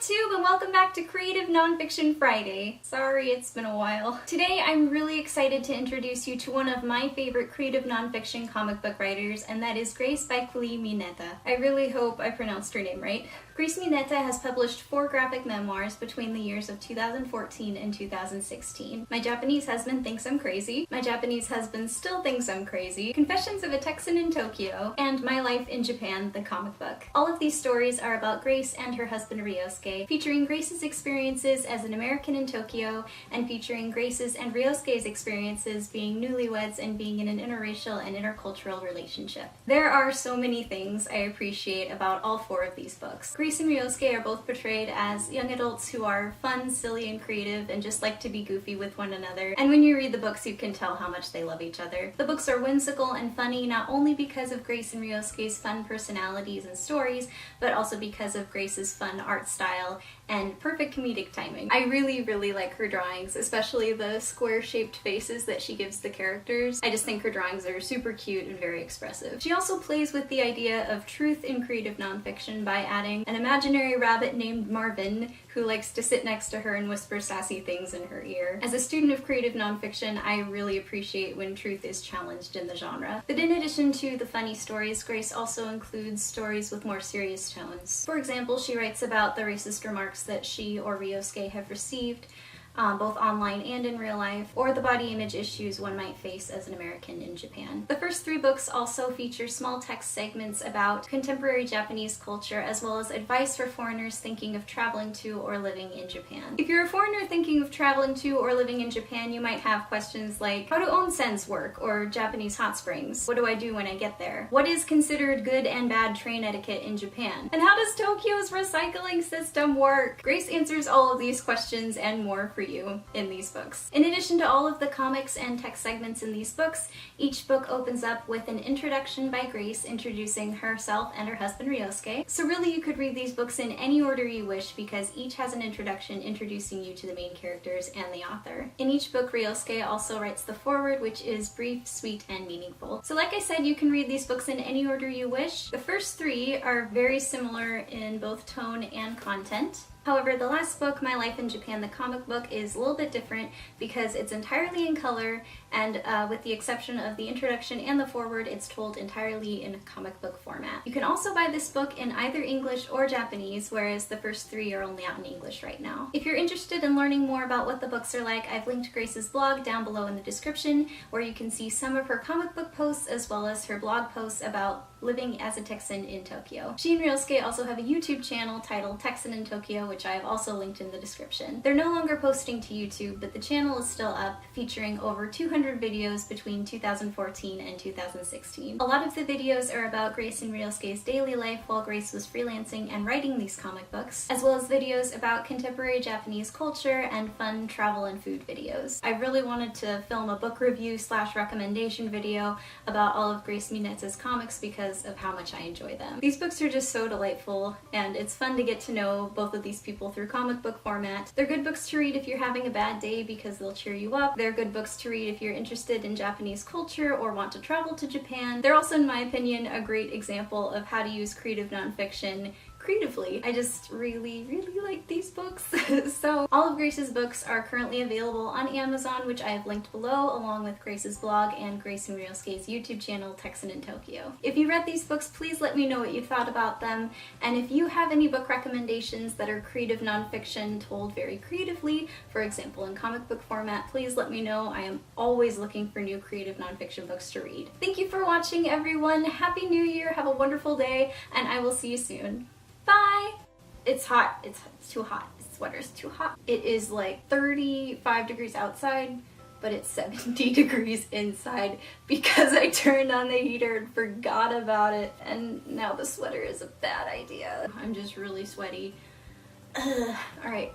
YouTube, and welcome back to Creative Nonfiction Friday. Sorry, it's been a while. Today I'm really excited to introduce you to one of my favorite creative nonfiction comic book writers, and that is Grace by Klee Mineta. I really hope I pronounced her name right. Grace Mineta has published 4 graphic memoirs between the years of 2014 and 2016. My Japanese husband thinks I'm crazy, My Japanese husband still thinks I'm crazy, Confessions of a Texan in Tokyo, and My Life in Japan, the comic book. All of these stories are about Grace and her husband Ryosuke, featuring Grace's experiences as an American in Tokyo, and featuring Grace's and Ryosuke's experiences being newlyweds and being in an interracial and intercultural relationship. There are so many things I appreciate about all 4 of these books. Grace and Ryosuke are both portrayed as young adults who are fun, silly, and creative and just like to be goofy with one another, and when you read the books you can tell how much they love each other. The books are whimsical and funny not only because of Grace and Ryosuke's fun personalities and stories, but also because of Grace's fun art style and perfect comedic timing. I really like her drawings, especially the square-shaped faces that she gives the characters. I just think her drawings are super cute and very expressive. She also plays with the idea of truth in creative nonfiction by adding an imaginary rabbit named Marvin who likes to sit next to her and whisper sassy things in her ear. As a student of creative nonfiction, I really appreciate when truth is challenged in the genre. But in addition to the funny stories, Grace also includes stories with more serious tones. For example, she writes about the racist remarks that she or Ryosuke have received, both online and in real life, or the body image issues one might face as an American in Japan. The first 3 books also feature small text segments about contemporary Japanese culture, as well as advice for foreigners thinking of traveling to or living in Japan. If you're a foreigner thinking of traveling to or living in Japan, you might have questions like, how do onsens work, or Japanese hot springs? What do I do when I get there? What is considered good and bad train etiquette in Japan? And how does Tokyo's recycling system work? Grace answers all of these questions and more for you in these books. In addition to all of the comics and text segments in these books, each book opens up with an introduction by Grace introducing herself and her husband Ryosuke. So really you could read these books in any order you wish because each has an introduction introducing you to the main characters and the author. In each book, Ryosuke also writes the foreword, which is brief, sweet, and meaningful. So like I said, you can read these books in any order you wish. The first 3 are very similar in both tone and content. However, the last book, My Life in Japan, the comic book, is a little bit different because it's entirely in color, and with the exception of the introduction and the foreword, it's told entirely in comic book format. You can also buy this book in either English or Japanese, whereas the first 3 are only out in English right now. If you're interested in learning more about what the books are like, I've linked Grace's blog down below in the description, where you can see some of her comic book posts as well as her blog posts about living as a Texan in Tokyo. She and Ryosuke also have a YouTube channel titled Texan in Tokyo, which I have also linked in the description. They're no longer posting to YouTube, but the channel is still up, featuring over 200 videos between 2014 and 2016. A lot of the videos are about Grace and Ryosuke's daily life while Grace was freelancing and writing these comic books, as well as videos about contemporary Japanese culture and fun travel and food videos. I really wanted to film a book review / recommendation video about all of Grace Mineta's comics because of how much I enjoy them. These books are just so delightful, and it's fun to get to know both of these people through comic book format. They're good books to read if you're having a bad day because they'll cheer you up. They're good books to read if you're interested in Japanese culture or want to travel to Japan. They're also, in my opinion, a great example of how to use creative nonfiction creatively. I just really like these books. So all of Grace's books are currently available on Amazon, which I have linked below, along with Grace's blog and Grace and Ryosuke's YouTube channel, Texan in Tokyo. If you read these books, please let me know what you thought about them, and if you have any book recommendations that are creative nonfiction told very creatively, for example in comic book format, please let me know. I am always looking for new creative nonfiction books to read. Thank you for watching, everyone. Happy New Year, have a wonderful day, and I will see you soon. Bye! It's hot. It's too hot. This sweater's too hot. It is like 35 degrees outside, but it's 70 degrees inside because I turned on the heater and forgot about it, and now the sweater is a bad idea. I'm just really sweaty. Alright.